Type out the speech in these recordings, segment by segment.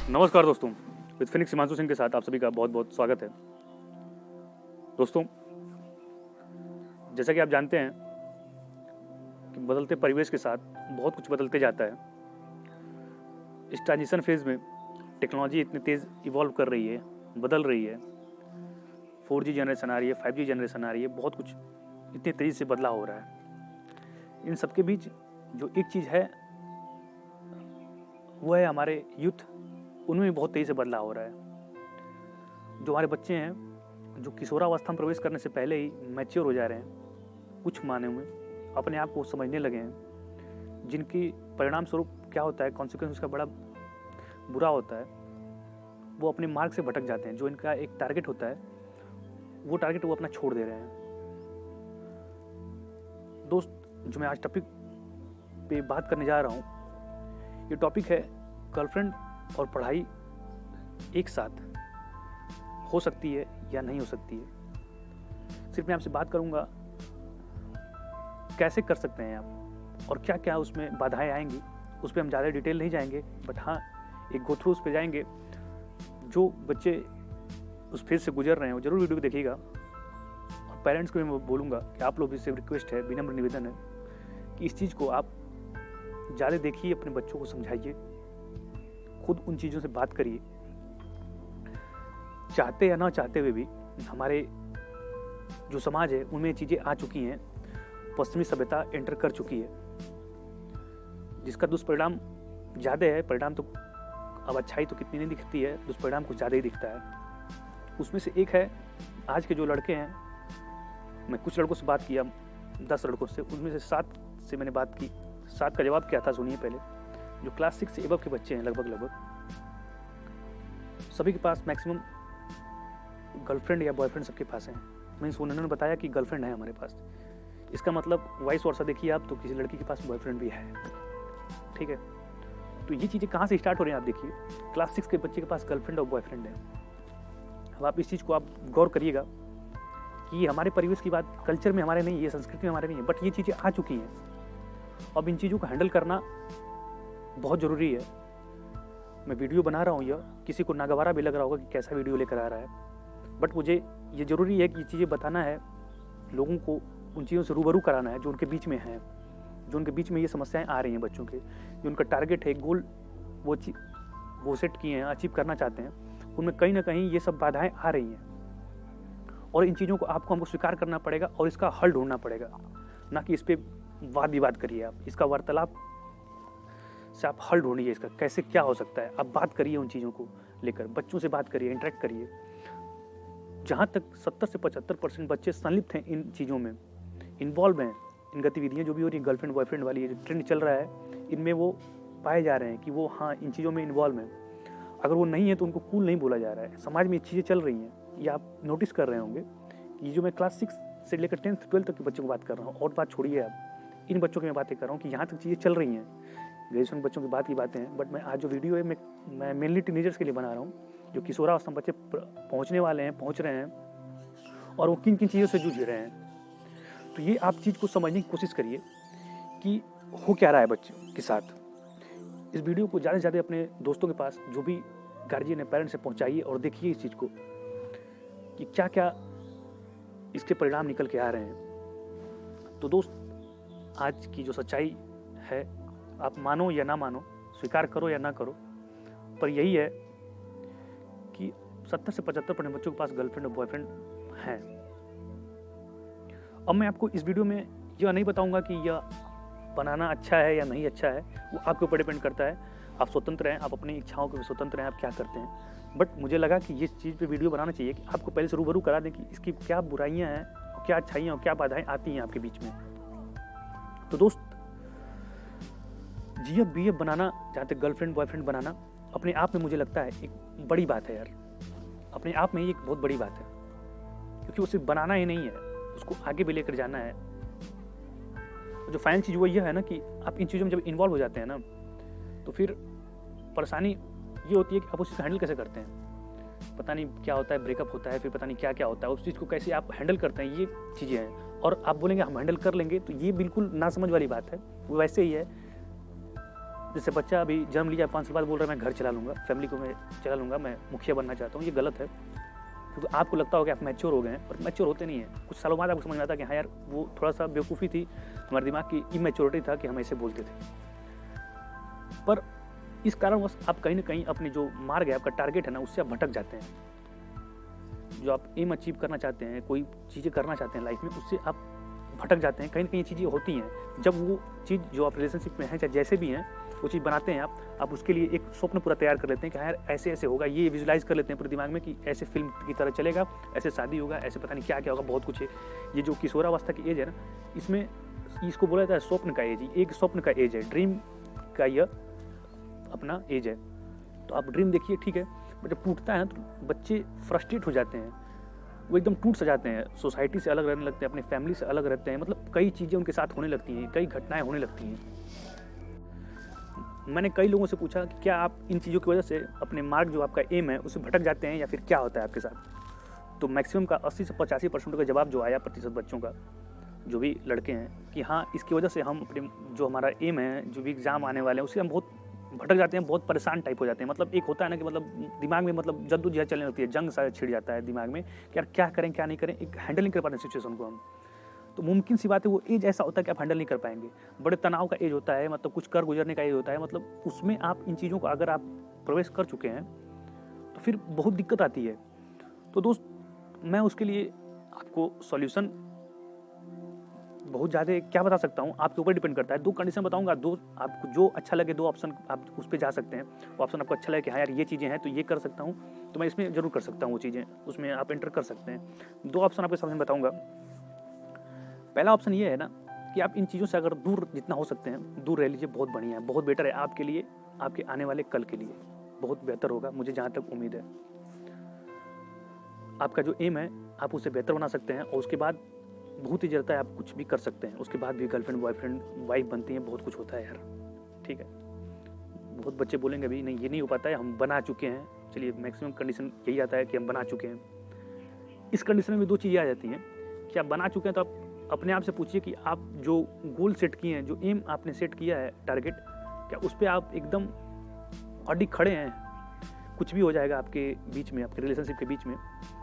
नमस्कार दोस्तों, with Phoenix Himanshu Singh के साथ आप सभी का बहुत बहुत स्वागत है। दोस्तों, जैसा कि आप जानते हैं कि बदलते परिवेश के साथ बहुत कुछ बदलते जाता है। इस ट्रांजिशन फेज में टेक्नोलॉजी इतनी तेज़ इवॉल्व कर रही है, बदल रही है। 4G जनरेशन आ रही है, 5G जनरेशन आ रही है, बहुत कुछ इतनी तेज़ी से बदलाव हो रहा है। इन सबके बीच जो एक चीज़ है वो है हमारे यूथ, उनमें भी बहुत तेज़ी से बदलाव हो रहा है। जो हमारे बच्चे हैं, जो किशोरावस्था में प्रवेश करने से पहले ही मैच्योर हो जा रहे हैं, कुछ मायनों में अपने आप को समझने लगे हैं, जिनकी परिणाम स्वरूप क्या होता है, कॉन्सिक्वेंस उसका बड़ा बुरा होता है। वो अपने मार्ग से भटक जाते हैं। जो इनका एक टारगेट होता है, वो टारगेट वो अपना छोड़ दे रहे हैं। दोस्त, जो मैं आज टॉपिक पे बात करने जा रहा हूँ, ये टॉपिक है गर्लफ्रेंड और पढ़ाई एक साथ हो सकती है या नहीं हो सकती है। सिर्फ मैं आपसे बात करूंगा कैसे कर सकते हैं आप और क्या क्या उसमें बाधाएं आएंगी। उस पर हम ज़्यादा डिटेल नहीं जाएंगे, बट हाँ एक गो थ्रू उस पर जाएंगे। जो बच्चे उस फेज से गुजर रहे हैं वो जरूर वीडियो को देखिएगा। और पेरेंट्स को भी मैं बोलूँगा कि आप लोग से रिक्वेस्ट है, विनम्र निवेदन है कि इस चीज़ को आप ज़्यादा देखिए, अपने बच्चों को समझाइए, खुद उन चीज़ों से बात करिए। चाहते या ना चाहते हुए भी हमारे जो समाज है उनमें चीज़ें आ चुकी हैं। पश्चिमी सभ्यता एंटर कर चुकी है, जिसका दुष्परिणाम ज़्यादा है। परिणाम तो अब अच्छाई तो कितनी नहीं दिखती है, दुष्परिणाम कुछ ज़्यादा ही दिखता है। उसमें से एक है आज के जो लड़के हैं। मैं कुछ लड़कों से बात किया, 10 लड़कों से, उनमें से 7 से मैंने बात की। 7 का जवाब क्या था सुनिए पहले। जो क्लास 6 से एबव के बच्चे हैं, लगभग सभी के पास मैक्सिमम गर्लफ्रेंड या बॉयफ्रेंड सबके पास है। मीन्स उन्होंने बताया कि गर्लफ्रेंड है हमारे पास। इसका मतलब वाइस वर्सा देखिए आप, तो किसी लड़की के पास बॉयफ्रेंड भी है। ठीक है, तो ये चीज़ें कहाँ से स्टार्ट हो रही हैं आप देखिए। क्लास 6 के बच्चे के पास गर्लफ्रेंड और बॉयफ्रेंड है। अब आप इस चीज़ को आप गौर करिएगा कि ये हमारे परिवेश की बात, कल्चर में हमारे नहीं, ये संस्कृति में हमारे नहीं है, बट ये चीज़ें आ चुकी हैं। अब इन चीज़ों को हैंडल करना बहुत ज़रूरी है। मैं वीडियो बना रहा हूँ, यह किसी को नागवारा भी लग रहा होगा कि कैसा वीडियो लेकर आ रहा है, बट मुझे ये ज़रूरी है कि ये चीज़ें बताना है, लोगों को उन चीज़ों से रूबरू कराना है जो उनके बीच में हैं, जो उनके बीच में ये समस्याएं आ रही हैं बच्चों के। जो उनका टारगेट है, गोल वो सेट किए हैं, अचीव करना चाहते हैं, उनमें कहीं ना कहीं ये सब बाधाएं आ रही हैं। और इन चीज़ों को हमको स्वीकार करना पड़ेगा और इसका हल ढूंढना पड़ेगा, ना कि इस पर वाद विवाद करिए। आप इसका वार्तालाप से आप हल ढूंढिए, इसका कैसे क्या हो सकता है। आप बात करिए उन चीज़ों को लेकर, बच्चों से बात करिए, इंटरेक्ट करिए। जहाँ तक 70 से 75% बच्चे संलिप्त हैं इन चीज़ों में, इन्वॉल्व हैं, इन गतिविधियाँ जो भी हो रही हैं, गर्लफ्रेंड बॉयफ्रेंड वाली जो ट्रेंड चल रहा है, इनमें वो पाए जा रहे हैं कि वो हाँ इन चीज़ों में इन्वॉल्व हैं। अगर वो नहीं है तो उनको कूल नहीं बोला जा रहा है। समाज में ये चीज़ें चल रही हैं, ये आप नोटिस कर रहे होंगे। ये जो मैं क्लास 6 से लेकर 10th 12th तक के बच्चों को बात कर रहा हूँ, और बात छोड़िए आप, इन बच्चों की मैं बातें कर रहा हूँ कि यहाँ तक चीज़ें चल रही हैं। ग्रेजुएशन बच्चों की बात की बातें हैं, बट मैं आज जो वीडियो है मैं मेनली टीनेजर्स के लिए बना रहा हूँ, जो किशोरावस्था में बच्चे पहुँचने वाले हैं, पहुँच रहे हैं, और वो किन किन चीज़ों से जूझ रहे हैं। तो ये आप चीज़ को समझने की कोशिश करिए कि हो क्या रहा है बच्चों के साथ। इस वीडियो को ज़्यादा से ज़्यादा अपने दोस्तों के पास, जो भी गार्जियन है, पेरेंट्स से पहुँचाइए और देखिए इस चीज़ को कि क्या क्या इसके परिणाम निकल के आ रहे हैं। तो दोस्त, आज की जो सच्चाई है, आप मानो या ना मानो, स्वीकार करो या ना करो, पर यही है कि 70 से 75% बच्चों के पास गर्लफ्रेंड और बॉयफ्रेंड हैं। अब मैं आपको इस वीडियो में यह नहीं बताऊंगा कि यह बनाना अच्छा है या नहीं अच्छा है, वो आपके ऊपर डिपेंड करता है। आप स्वतंत्र हैं, आप अपनी इच्छाओं के स्वतंत्र हैं, आप क्या करते हैं। बट मुझे लगा कि इस चीज़ पे वीडियो बनाना चाहिए कि आपको पहले से रूबरू करा दें कि इसकी क्या बुराइयां हैं, और क्या अच्छाइयाँ और क्या बाधाएं आती हैं आपके बीच में। तो दोस्त, जीएफ बीएफ बनाना, जहाँ तक गर्लफ्रेंड बॉयफ्रेंड बनाना, अपने आप में मुझे लगता है एक बड़ी बात है यार। अपने आप में ही एक बहुत बड़ी बात है, क्योंकि वो सिर्फ बनाना ही नहीं है, उसको आगे भी लेकर जाना है। जो फाइनल चीज़ वो यह है ना कि आप इन चीज़ों में जब इन्वॉल्व हो जाते हैं ना, तो फिर परेशानी ये होती है कि आप उस चीज़ को हैंडल कैसे करते हैं। पता नहीं क्या होता है, ब्रेकअप होता है, फिर पता नहीं क्या क्या होता है, उस चीज़ को कैसे आप हैंडल करते हैं, ये चीज़ें हैं। और आप बोलेंगे हम हैंडल कर लेंगे, तो ये बिल्कुल नासमझ वाली बात है। वो वैसे ही है जैसे बच्चा अभी जन्म लिया 5 साल बाद बोल रहा है मैं घर चला लूँगा, फैमिली को मैं चला लूँगा, मैं मुखिया बनना चाहता हूँ, ये गलत है। क्योंकि आपको लगता होगा कि आप मैच्योर हो गए हैं, पर मैच्योर होते नहीं हैं। कुछ सालों बाद आपको समझ में आता है कि हाँ यार, वो थोड़ा-सा बेवकूफ़ी थी, हमारे दिमाग की इमैच्योरिटी था कि हम ऐसे बोलते थे। पर इस कारणवश आप कहीं न कहीं अपने जो मार्ग है, आपका टारगेट है ना, उससे आप भटक जाते हैं। जो आप एम अचीव करना चाहते हैं, कोई चीज़ें करना चाहते हैं लाइफ़ में, उससे आप भटक जाते हैं। कहीं न कहीं चीज़ें होती हैं। जब वो चीज़ जो आप रिलेशनशिप में हैं, चाहे जैसे भी हैं, वो चीज़ बनाते हैं आप उसके लिए एक स्वप्न पूरा तैयार कर लेते हैं कि हाँ यार, ऐसे-ऐसे होगा, ये विजुअलाइज़ कर लेते हैं पूरे दिमाग में कि ऐसे फ़िल्म की तरह चलेगा, ऐसे शादी होगा, ऐसे पता नहीं क्या-क्या होगा, बहुत कुछ है। ये जो किशोरावस्था की एज है ना, इसमें इसको बोला जाता है स्वप्न का एज। एक स्वप्न का एज है, ड्रीम का यह अपना एज है। तो आप ड्रीम देखिए, ठीक है, बट जब टूटता है ना, तो बच्चे फ्रस्ट्रेट हो जाते हैं, वो एकदम टूट सा जाते हैं, सोसाइटी से अलग रहने लगते हैं, अपनी फैमिली से अलग रहते हैं, मतलब कई चीज़ें उनके साथ होने लगती हैं, कई घटनाएँ होने लगती हैं। मैंने कई लोगों से पूछा कि क्या आप इन चीज़ों की वजह से अपने मार्ग जो आपका एम है, उससे भटक जाते हैं या फिर क्या होता है आपके साथ? तो मैक्सिमम का 80 से 85% का जवाब जो आया प्रतिशत बच्चों का, जो भी लड़के हैं, कि हाँ, इसकी वजह से हम अपने जो हमारा एम है, जो भी एग्ज़ाम आने वाले हैं, उससे हम बहुत भटक जाते हैं, बहुत परेशान टाइप हो जाते हैं। मतलब एक होता है ना कि मतलब दिमाग में मतलब जद्दोजहद चलने लगती है, जंग सा छिड़ जाता है दिमाग में कि यार क्या करें, क्या नहीं करें, एक हैंडल नहीं कर पाते सिचुएशन को हम। तो मुमकिन सी बात है, वो एज ऐसा होता है कि आप हैंडल नहीं कर पाएँगे। बड़े तनाव का एज होता है, मतलब कुछ कर गुजरने का एज होता है, मतलब उसमें आप इन चीज़ों को अगर आप प्रवेश कर चुके हैं, तो फिर बहुत दिक्कत आती है। तो दोस्त, मैं उसके लिए आपको सॉल्यूशन बहुत ज़्यादा क्या बता सकता हूँ, आपके ऊपर डिपेंड करता है। 2 कंडीशन बताऊँगा, 2 आपको जो अच्छा लगे, 2 ऑप्शन आप उस पे जा सकते हैं। वो ऑप्शन आपको अच्छा लगे कि हाँ यार, ये चीज़ें हैं तो ये कर सकता हूँ, तो मैं इसमें ज़रूर कर सकता हूँ वो चीज़ें, उसमें आप एंटर कर सकते हैं। 2 ऑप्शन आपके सामने बताऊँगा। पहला ऑप्शन ये है ना कि आप इन चीज़ों से अगर दूर जितना हो सकते हैं, दूर रह लीजिए, बहुत बढ़िया है, बहुत बेटर है आपके लिए, आपके आने वाले कल के लिए। बहुत बेहतर होगा, मुझे जहाँ तक उम्मीद है। आपका जो एम है, आप उसे बेहतर बना सकते हैं और उसके बाद बहुत ही रहता है, आप कुछ भी कर सकते हैं। उसके बाद भी गर्लफ्रेंड, बॉयफ्रेंड, वाइफ बनती हैं, बहुत कुछ होता है यार, ठीक है। बहुत बच्चे बोलेंगे अभी नहीं, ये नहीं हो पाता है, हम बना चुके हैं। चलिए, मैक्सिमम कंडीशन यही आता है कि हम बना चुके हैं। इस कंडीशन में 2 चीज़ें आ जाती हैं कि आप बना चुके हैं, तो आप अपने आप से पूछिए कि आप जो गोल सेट किए हैं, जो एम आपने सेट किया है, टारगेट, क्या उस पे आप एकदम अडिग खड़े हैं? कुछ भी हो जाएगा आपके बीच में, आपके रिलेशनशिप के बीच में,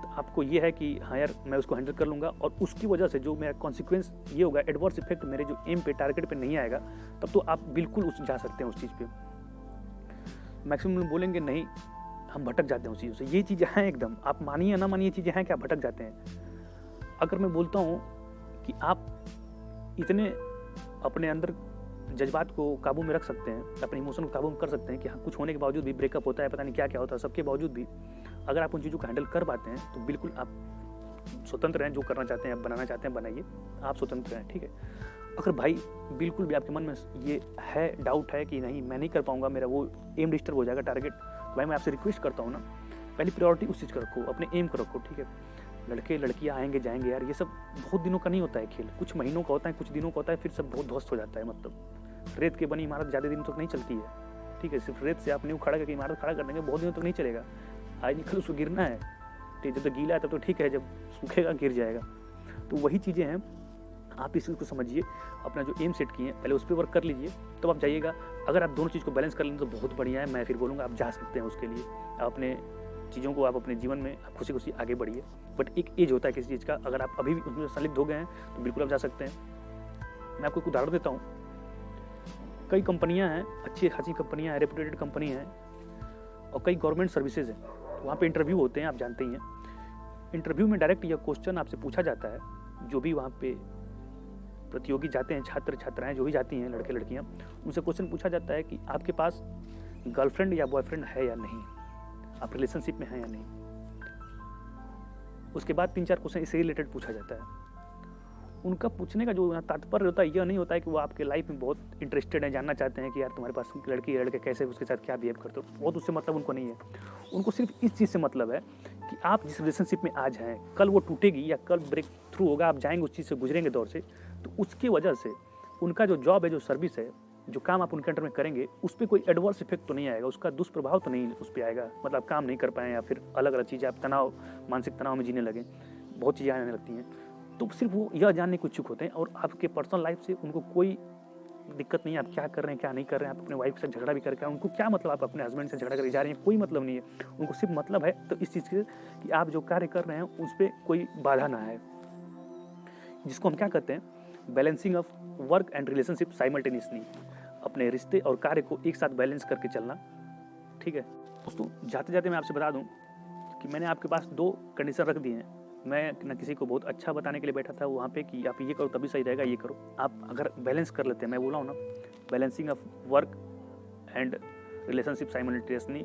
तो आपको ये है कि हाँ यार, मैं उसको हैंडल कर लूँगा और उसकी वजह से जो मेरा कॉन्सिक्वेंस ये होगा, एडवर्स इफेक्ट मेरे जो एम पे, टारगेट पे नहीं आएगा, तब तो आप बिल्कुल उस जा सकते हैं उस चीज़ पे। मैक्सिमम लोग बोलेंगे नहीं, हम भटक जाते हैं उस चीज़ों से। ये चीज़ें हैं एकदम, आप मानिए या ना मानिए, चीज़ें हैं कि आप भटक जाते हैं। अगर मैं बोलता हूँ कि आप इतने अपने अंदर जज्बात को काबू में रख सकते हैं, अपने इमोशन को काबू में कर सकते हैं कि हाँ, कुछ होने के बावजूद भी, ब्रेकअप होता है, पता नहीं क्या-क्या होता है, सबके बावजूद भी अगर आप उन चीज़ों को हैंडल कर पाते हैं, तो बिल्कुल आप स्वतंत्र हैं, जो करना चाहते हैं, आप बनाना चाहते हैं, बनाइए, आप स्वतंत्र हैं, ठीक है। अगर भाई बिल्कुल भी आपके मन में ये है, डाउट है कि नहीं, मैं नहीं कर पाऊँगा, मेरा वो एम डिस्टर्ब हो जाएगा, टारगेट, तो भाई मैं आपसे रिक्वेस्ट करता हूँ ना, पहली प्रायोरिटी उस चीज़ को रखो, अपने एम को रखो, ठीक है। लड़के लड़कियाँ आएंगे जाएंगे यार, ये सब बहुत दिनों का नहीं होता है खेल, कुछ महीनों का होता है, कुछ दिनों का होता है, फिर सब बहुत ध्वस्त हो जाता है। मतलब रेत की बनी इमारत ज़्यादा दिनों तक नहीं चलती है, ठीक है। सिर्फ रेत से आप नींव खड़ा करके इमारत खड़ा कर देंगे, बहुत दिनों तक नहीं चलेगा। आज निकल उसको गिरना है, ठीक है, जब तक गीला है तब तो ठीक है, जब सूखेगा गिर जाएगा। तो वही चीज़ें हैं, आप इस चीज़ को समझिए, अपना जो एम सेट किए हैं पहले उस पर वर्क कर लीजिए, तब आप जाइएगा। अगर आप दोनों चीज़ को बैलेंस कर लेंगे तो बहुत बढ़िया है, मैं फिर बोलूँगा आप जा सकते हैं उसके लिए। आप अपने चीज़ों को, आप अपने जीवन में आप खुशी-खुशी आगे बढ़िए। बट एक एज होता है किसी चीज़ का, अगर आप अभी भी उसमें संलिप्त हो गए हैं तो बिल्कुल आप जा सकते हैं। मैं आपको एक उदाहरण देता हूँ, कई कंपनियाँ हैं, अच्छी खासी कंपनियाँ हैं, रेपुटेड कंपनी हैं और कई गवर्नमेंट सर्विसेज हैं, वहाँ पे इंटरव्यू होते हैं, आप जानते ही हैं। इंटरव्यू में डायरेक्ट यह क्वेश्चन आपसे पूछा जाता है, जो भी वहाँ पे प्रतियोगी जाते हैं, छात्र छात्राएँ जो भी जाती हैं, लड़के लड़कियाँ, उनसे क्वेश्चन पूछा जाता है कि आपके पास गर्लफ्रेंड या बॉयफ्रेंड है या नहीं, आप रिलेशनशिप में हैं या नहीं। उसके बाद 3-4 क्वेश्चन इससे रिलेटेड पूछा जाता है। उनका पूछने का जो तात्पर्य होता है, यह नहीं होता है कि वो आपके लाइफ में बहुत इंटरेस्टेड हैं, जानना चाहते हैं कि यार तुम्हारे पास लड़की लड़के कैसे, उसके साथ क्या बिहेव करते हो, बहुत उससे मतलब उनको नहीं है। उनको सिर्फ इस चीज़ से मतलब है कि आप जिस रिलेशनशिप में आज हैं, कल वो टूटेगी या कल ब्रेक थ्रू होगा, आप जाएंगे उस चीज़ से, गुजरेंगे दौर से, तो उसकी वजह से उनका जो जॉब है, जो सर्विस है, जो काम आप उनके अंडर में करेंगे, उस पर कोई एडवर्स इफेक्ट तो नहीं आएगा, उसका दुष्प्रभाव तो नहीं उस पर आएगा। मतलब काम नहीं कर पाएँ या फिर अलग अलग चीज़ें, आप तनाव, मानसिक तनाव में जीने लगें, बहुत चीज़ें आने लगती हैं। तो सिर्फ वो यह जानने को इच्छुक होते हैं और आपके पर्सनल लाइफ से उनको कोई दिक्कत नहीं है आप क्या कर रहे हैं क्या नहीं कर रहे हैं, आप अपने वाइफ से झगड़ा भी करके उनको क्या मतलब, आप अपने हस्बैंड से झगड़ा करके जा रहे हैं, कोई मतलब नहीं है। उनको सिर्फ मतलब है तो इस चीज़ से कि आप जो कार्य कर रहे हैं उस पर कोई बाधा ना आए, जिसको हम क्या कहते हैं, balancing of work and relationship simultaneously, अपने रिश्ते और कार्य को एक साथ बैलेंस करके चलना। ठीक है दोस्तों, जाते जाते मैं आपसे बता दूं कि मैंने आपके पास 2 कंडीशन रख दिए हैं। मैं न किसी को बहुत अच्छा बताने के लिए बैठा था वहाँ पे कि आप ये करो तभी सही रहेगा, ये करो। आप अगर बैलेंस कर लेते हैं, मैं बोला हूँ ना, balancing of work and relationship simultaneously,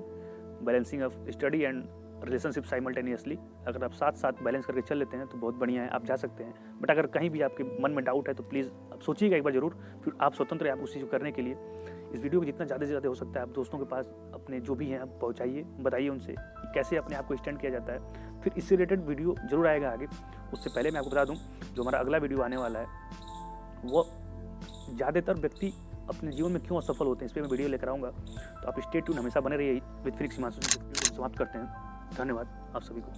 balancing of study and relationship simultaneously, अगर आप साथ साथ बैलेंस करके चल लेते हैं तो बहुत बढ़िया है, आप जा सकते हैं। बट अगर कहीं भी आपके मन में डाउट है तो प्लीज़ आप सोचिएगा एक बार ज़रूर, फिर आप स्वतंत्र हैं आप उस चीज़ को करने के लिए। इस वीडियो को जितना ज़्यादा से ज़्यादा हो सकता है आप दोस्तों के पास अपने जो भी हैं आप पहुँचाइए, बताइए उनसे कि कैसे अपने आप को स्टैंड किया जाता है। फिर इससे रिलेटेड वीडियो जरूर आएगा आगे। उससे पहले मैं आपको बता दूं जो हमारा अगला वीडियो आने वाला है वो ज़्यादातर व्यक्ति अपने जीवन में क्यों असफल होते हैं, इस पर मैं वीडियो लेकर आऊँगा। तो आप स्टे ट्यून हमेशा बने रहिए। विद फिनिक्स हिमांशु समाप्त करते हैं। धन्यवाद आप सभी को।